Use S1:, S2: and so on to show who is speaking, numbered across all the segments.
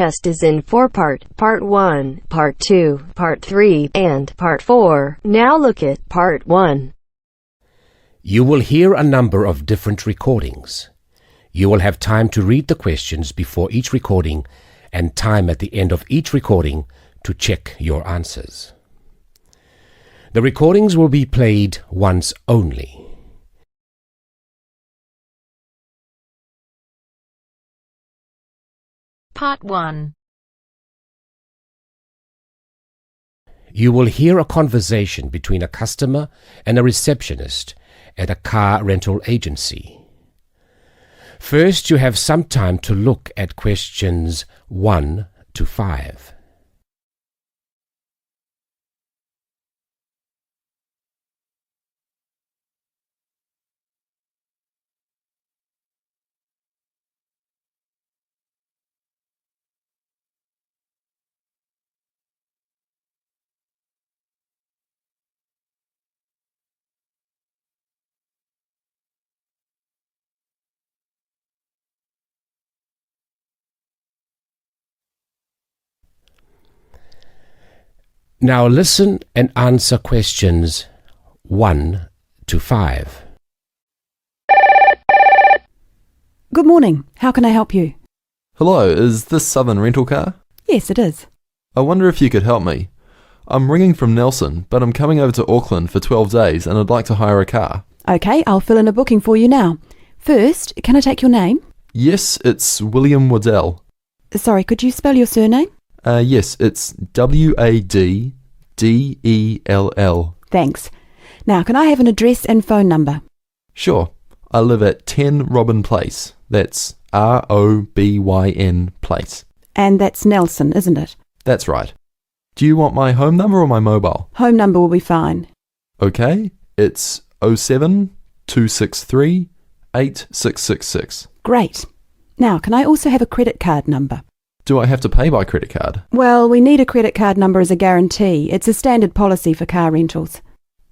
S1: test is in 4-part, Part 1, Part 2, Part 3, and Part 4. Now look at Part 1.
S2: You will hear a number of different recordings. You will have time to read the questions before each recording and time at the end of each recording to check your answers. The recordings will be played once only.
S3: Part 1.
S2: You will hear a conversation between a customer and a receptionist at a car rental agency. First, you have some time to look at questions 1 to 5. Now listen and answer questions 1 to 5.
S4: Good morning. How can I help you?
S5: Hello, is this Southern Rental Car?
S4: Yes, it is.
S5: I wonder if you could help me. I'm ringing from Nelson, but I'm coming over to Auckland for 12 days and I'd like to hire a car.
S4: Okay, I'll fill in a booking for you now. First, can I take your name?
S5: Yes, it's William Waddell.
S4: Sorry, could you spell your surname?
S5: Yes, it's Waddell.
S4: Thanks. Now, can I have an address and phone number?
S5: Sure. I live at 10 Robin Place. That's Robyn Place.
S4: And that's Nelson, isn't it?
S5: That's right. Do you want my home number or my mobile?
S4: Home number will be fine.
S5: Okay, it's 07263 8666.
S4: Great. Now, can I also have a credit card number?
S5: Do I have to pay by credit card?
S4: Well, we need a credit card number as a guarantee. It's a standard policy for car rentals.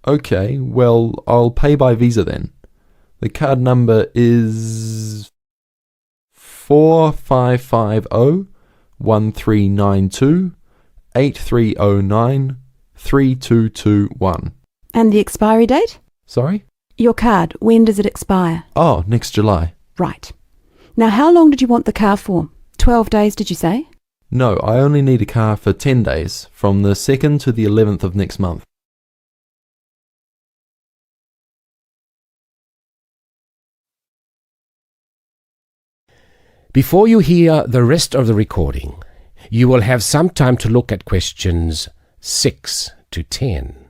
S5: Okay, well, I'll pay by Visa then. The card number is 4550-1392-8309-3221.
S4: And the expiry date?
S5: Sorry?
S4: Your card, when does it expire?
S5: Oh, next July.
S4: Right. Now, how long did you want the car for? 12 days, did you say?
S5: No, I only need a car for 10 days, from the 2nd to the 11th of next month.
S2: Before you hear the rest of the recording, you will have some time to look at questions 6 to 10.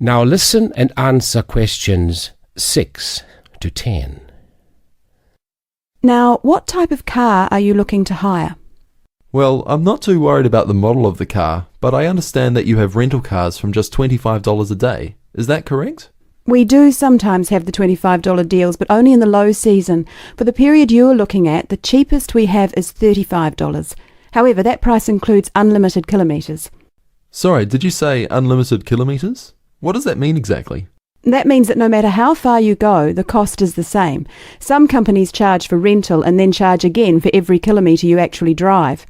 S2: Now listen and answer questions 6 to 10.
S4: Now, what type of car are you looking to hire?
S5: Well, I'm not too worried about the model of the car, but I understand that you have rental cars from just $25 a day. Is that correct?
S4: We do sometimes have the $25 deals, but only in the low season. For the period you're looking at, the cheapest we have is $35. However, that price includes unlimited kilometres.
S5: Sorry, did you say unlimited kilometres? What does that mean exactly?
S4: That means that no matter how far you go, the cost is the same. Some companies charge for rental and then charge again for every kilometre you actually drive.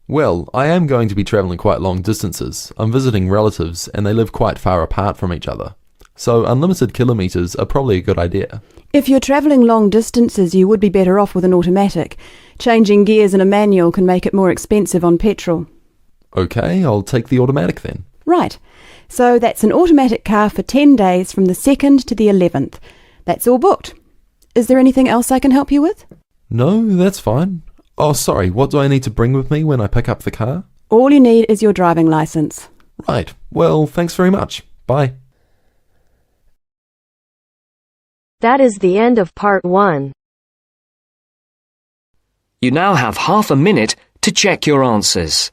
S5: Well, I am going to be travelling quite long distances. I'm visiting relatives and they live quite far apart from each other. So unlimited kilometres are probably a good idea.
S4: If you're travelling long distances, you would be better off with an automatic. Changing gears in a manual can make it more expensive on petrol.
S5: Okay, I'll take the automatic then.
S4: Right. So that's an automatic car for 10 days from the 2nd to the 11th. That's all booked. Is there anything else I can help you with?
S5: No, that's fine. Oh, sorry, what do I need to bring with me when I pick up the car?
S4: All you need is your driving licence.
S5: Right. Well, thanks very much. Bye.
S1: That is the end of Part 1.
S6: You now have half a minute
S3: to check your answers.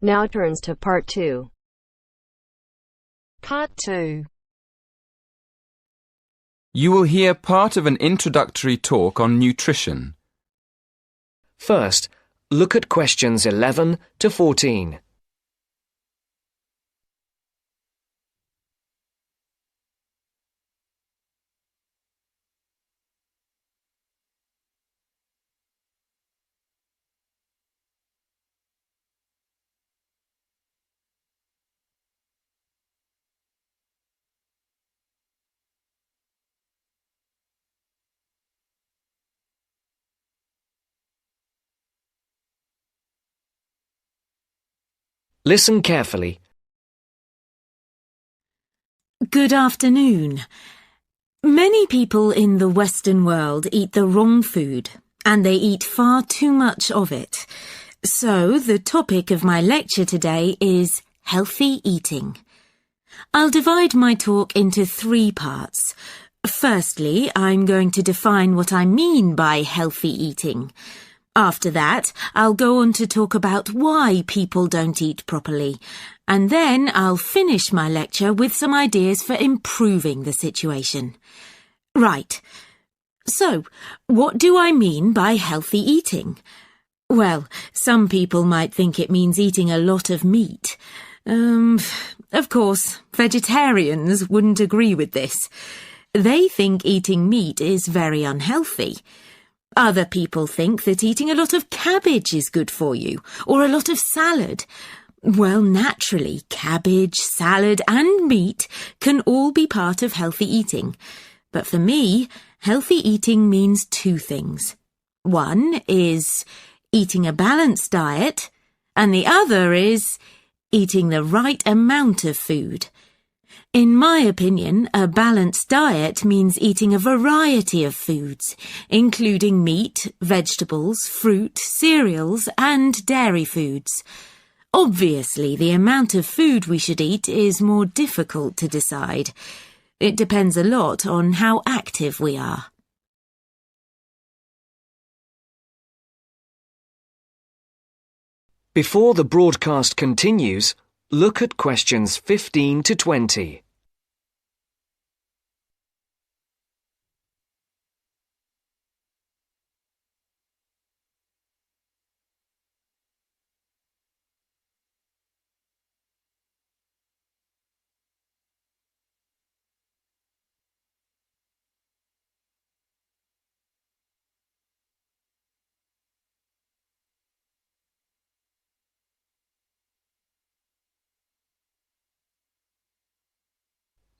S1: Now turns to Part 2.
S6: Part 2.
S7: You will hear part of an introductory talk on nutrition.
S3: First, look at questions 11 to 14. Listen carefully.
S8: Good afternoon. Many people in the Western world eat the wrong food, and they eat far too much of it. So, the topic of my lecture today is healthy eating. I'll divide my talk into 3 parts. Firstly, I'm going to define what I mean by healthy eating. After that, I'll go on to talk about why people don't eat properly, and then I'll finish my lecture with some ideas for improving the situation. Right. So, what do I mean by healthy eating? Well, some people might think it means eating a lot of meat. Of course, vegetarians wouldn't agree with this. They think eating meat is very unhealthy. Other people think that eating a lot of cabbage is good for you, or a lot of salad. Well, naturally, cabbage, salad and meat can all be part of healthy eating. But for me, healthy eating means 2 things. One is eating a balanced diet, and the other is eating the right amount of food. In my opinion, a balanced diet means eating a variety of foods, including meat, vegetables, fruit, cereals, and dairy foods. Obviously, the amount of food we should eat is more difficult to decide. It depends a lot on how active we are.
S3: Before the broadcast continues, look at questions 15 to 20.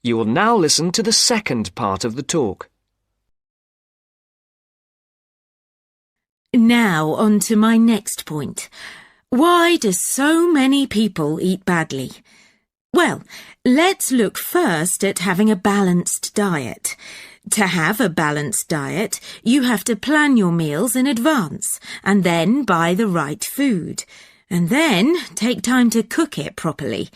S3: You will now listen to the second part of the talk.
S8: Now on to my next point. Why do so many people eat badly? Well, let's look first at having a balanced diet. To have a balanced diet, you have to plan your meals in advance and then buy the right food, and then take time to cook it properly.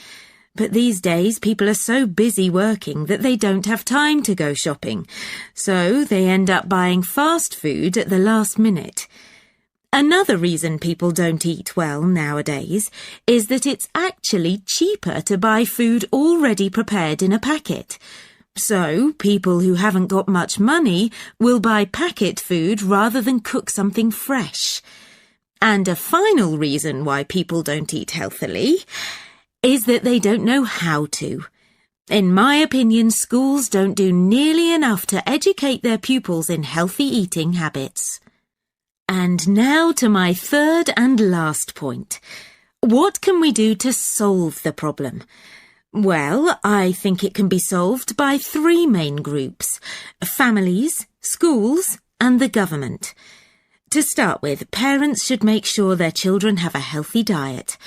S8: But these days people are so busy working that they don't have time to go shopping, so they end up buying fast food at the last minute. Another reason people don't eat well nowadays is that it's actually cheaper to buy food already prepared in a packet. So people who haven't got much money will buy packet food rather than cook something fresh. And a final reason why people don't eat healthily is that they don't know how to. In my opinion, schools don't do nearly enough to educate their pupils in healthy eating habits. And now to my third and last point. What can we do to solve the problem? Well, I think it can be solved by 3 main groups: families, schools, and the government. To start with, parents should make sure their children have a healthy diet.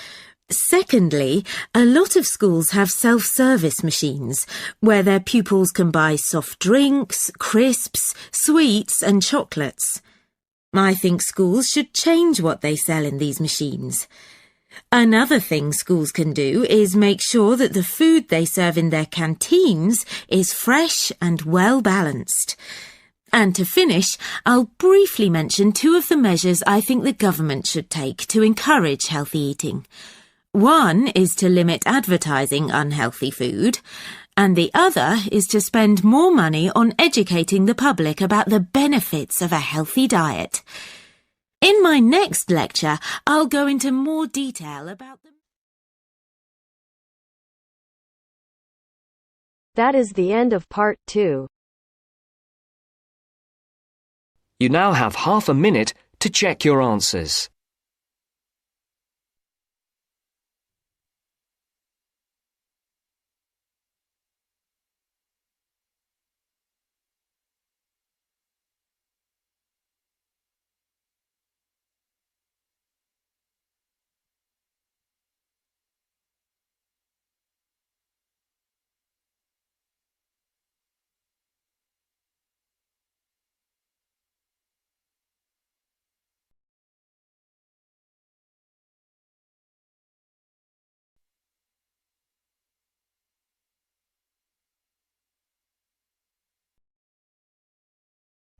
S8: Secondly, a lot of schools have self-service machines where their pupils can buy soft drinks, crisps, sweets and chocolates. I think schools should change what they sell in these machines. Another thing schools can do is make sure that the food they serve in their canteens is fresh and well balanced. And to finish, I'll briefly mention two of the measures I think the government should take to encourage healthy eating. One is to limit advertising unhealthy food, and the other is to spend more money on educating the public about the benefits of a healthy diet. In my next lecture, I'll go into more detail about them.
S1: That is the end of part 2.
S3: You now have half a minute to check your answers.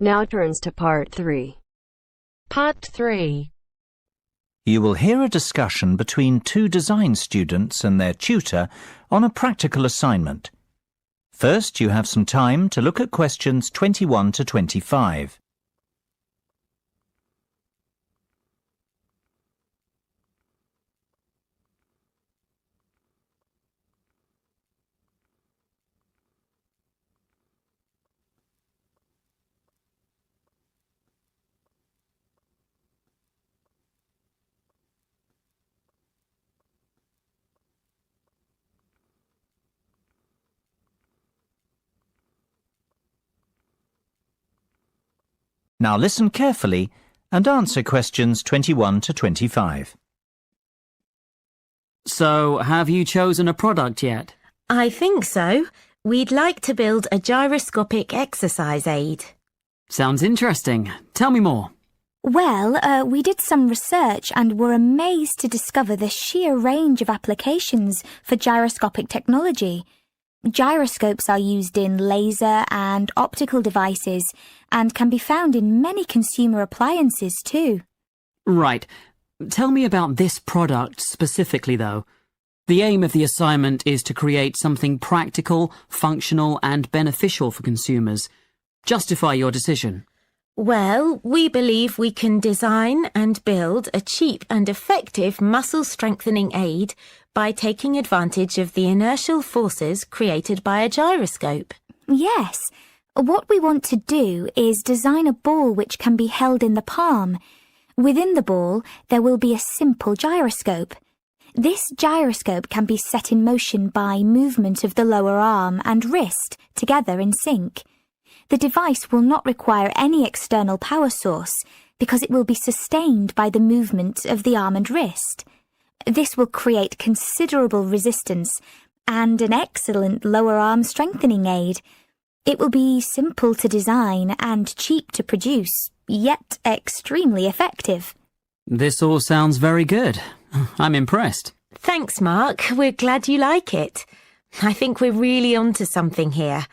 S1: Now turns to part 3.
S6: Part 3.
S9: You will hear a discussion between two design students and their tutor on a practical assignment. First, you have some time to look at questions 21 to 25. Now listen carefully and answer questions 21 to 25.
S10: So, have you chosen a product yet?
S8: I think so. We'd like to build a gyroscopic exercise aid.
S10: Sounds interesting. Tell me more.
S11: Well, we did some research and were amazed to discover the sheer range of applications for gyroscopic technology. Gyroscopes are used in laser and optical devices and can be found in many consumer appliances too.
S10: Right. Tell me about this product specifically, though. The aim of the assignment is to create something practical, functional and beneficial for consumers. Justify your decision.
S8: Well, we believe we can design and build a cheap and effective muscle-strengthening aid by taking advantage of the inertial forces created by a gyroscope.
S11: Yes. What we want to do is design a ball which can be held in the palm. Within the ball, there will be a simple gyroscope. This gyroscope can be set in motion by movement of the lower arm and wrist together in sync. The device will not require any external power source because it will be sustained by the movement of the arm and wrist. This will create considerable resistance and an excellent lower arm strengthening aid. It will be simple to design and cheap to produce, yet extremely effective.
S10: This all sounds very good. I'm impressed.
S8: Thanks, Mark. We're glad you like it. I think we're really onto something here.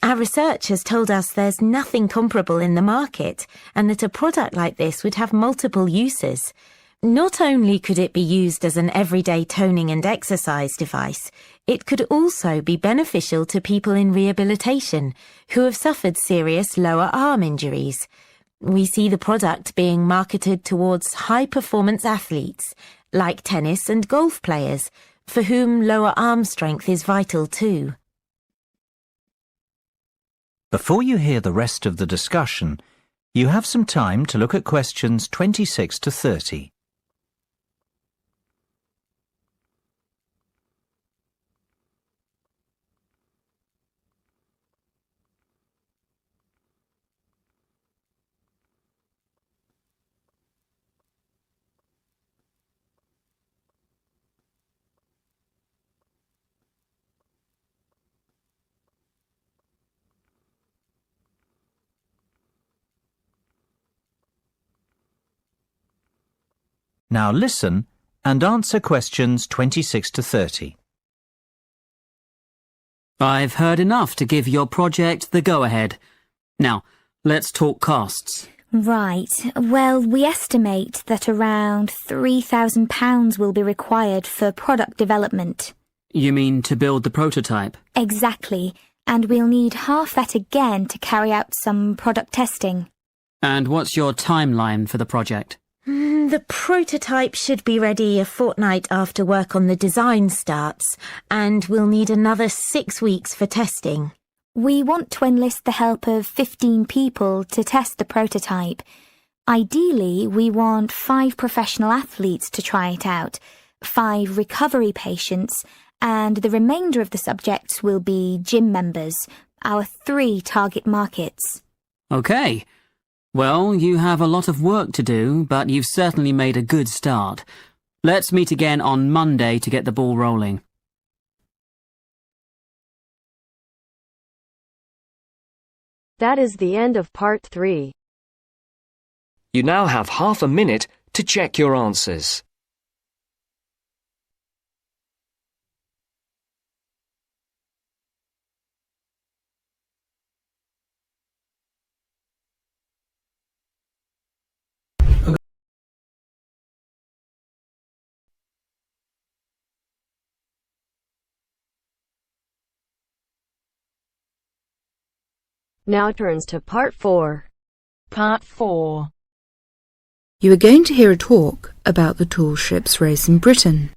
S8: Our research has told us there's nothing comparable in the market and that a product like this would have multiple uses. Not only could it be used as an everyday toning and exercise device, it could also be beneficial to people in rehabilitation who have suffered serious lower arm injuries. We see the product being marketed towards high-performance athletes, like tennis and golf players, for whom lower arm strength is vital too.
S9: Before you hear the rest of the discussion, you have some time to look at questions 26 to 30. Now listen and answer questions 26 to 30.
S10: I've heard enough to give your project the go-ahead. Now, let's talk costs.
S11: Right. Well, we estimate that around £3,000 will be required for product development.
S10: You mean to build the prototype?
S11: Exactly. And we'll need half that again to carry out some product testing.
S10: And what's your timeline for the project?
S8: The prototype should be ready a fortnight after work on the design starts, and we'll need another 6 weeks for testing.
S11: We want to enlist the help of 15 people to test the prototype. Ideally, we want 5 professional athletes to try it out, 5 recovery patients, and the remainder of the subjects will be gym members, our 3 target markets.
S10: Okay. Well, you have a lot of work to do, but you've certainly made a good start. Let's meet again on Monday to get the ball rolling.
S1: That is the end of part 3.
S3: You now have half a minute to check your answers.
S1: Now turns to part 4.
S6: Part 4.
S12: You are going to hear a talk about the tall ships race in Britain.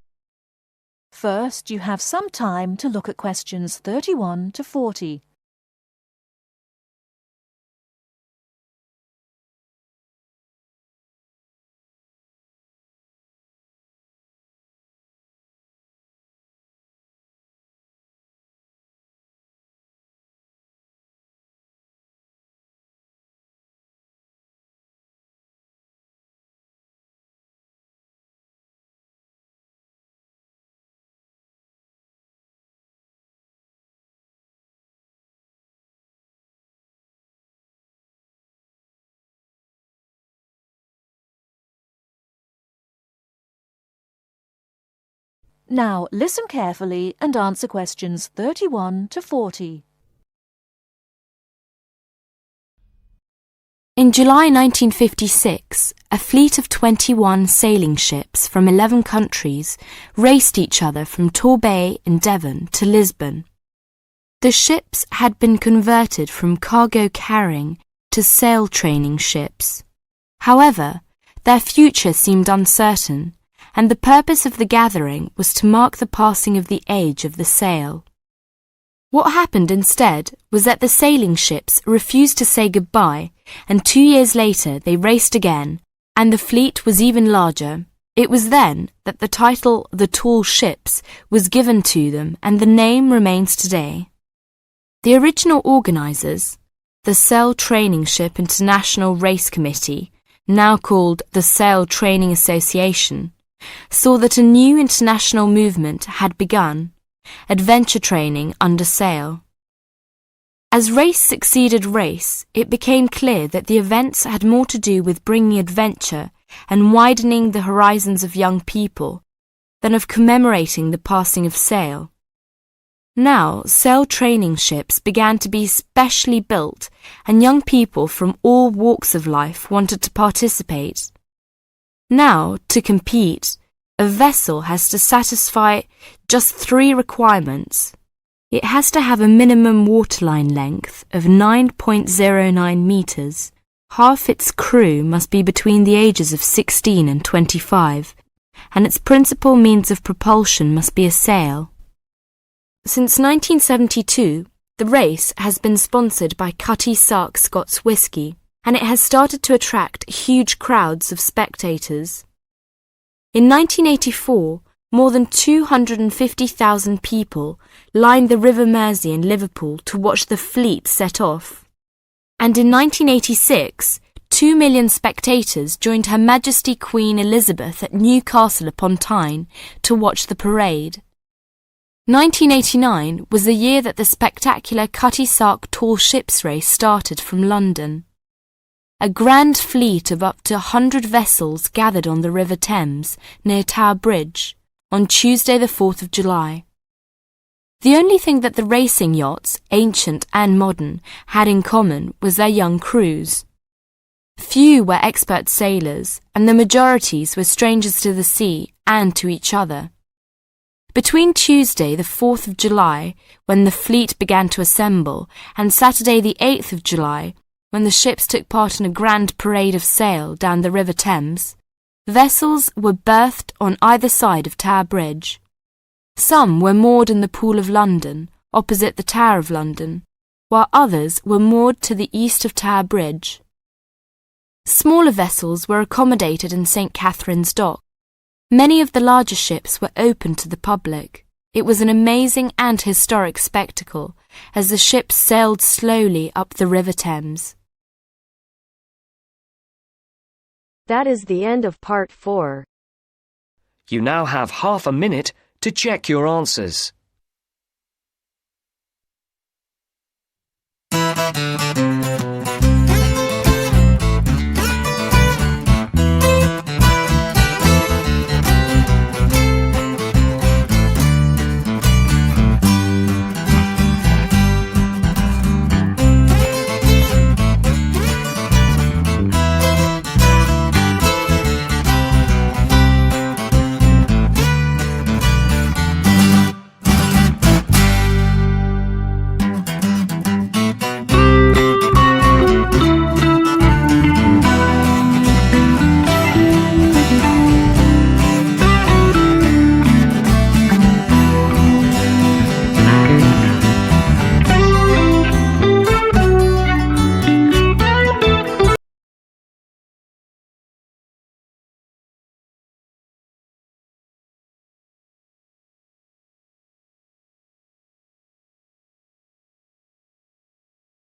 S6: First, you have some time to look at questions 31 to 40. Now listen carefully and answer questions 31 to 40.
S13: In July 1956, a fleet of 21 sailing ships from 11 countries raced each other from Torbay in Devon to Lisbon. The ships had been converted from cargo carrying to sail training ships. However, their future seemed uncertain, and the purpose of the gathering was to mark the passing of the age of the sail. What happened instead was that the sailing ships refused to say goodbye, and 2 years later they raced again, and the fleet was even larger. It was then that the title The Tall Ships was given to them, and the name remains today. The original organisers, the Sail Training Ship International Race Committee, now called the Sail Training Association, saw that a new international movement had begun, adventure training under sail. As race succeeded race, it became clear that the events had more to do with bringing adventure and widening the horizons of young people than of commemorating the passing of sail. Now, sail training ships began to be specially built, and young people from all walks of life wanted to participate. Now, to compete, a vessel has to satisfy just 3 requirements. It has to have a minimum waterline length of 9.09 metres. Half its crew must be between the ages of 16 and 25, and its principal means of propulsion must be a sail. Since 1972, the race has been sponsored by Cutty Sark Scots Whisky, and it has started to attract huge crowds of spectators. In 1984, more than 250,000 people lined the River Mersey in Liverpool to watch the fleet set off. And in 1986, 2 million spectators joined Her Majesty Queen Elizabeth at Newcastle upon Tyne to watch the parade. 1989 was the year that the spectacular Cutty Sark Tall Ships race started from London. a grand fleet of up to 100 vessels gathered on the River Thames near Tower Bridge on Tuesday the 4th of July. The only thing that the racing yachts, ancient and modern, had in common was their young crews. Few were expert sailors, and the majorities were strangers to the sea and to each other. Between Tuesday the 4th of July, when the fleet began to assemble, and Saturday the 8th of July, when the ships took part in a grand parade of sail down the River Thames, vessels were berthed on either side of Tower Bridge. Some were moored in the Pool of London, opposite the Tower of London, while others were moored to the east of Tower Bridge. Smaller vessels were accommodated in St. Catherine's Dock. Many of the larger ships were open to the public. It was an amazing and historic spectacle as the ships sailed slowly up the River Thames.
S1: That is the end of part 4.
S3: You now have half a minute to check your answers.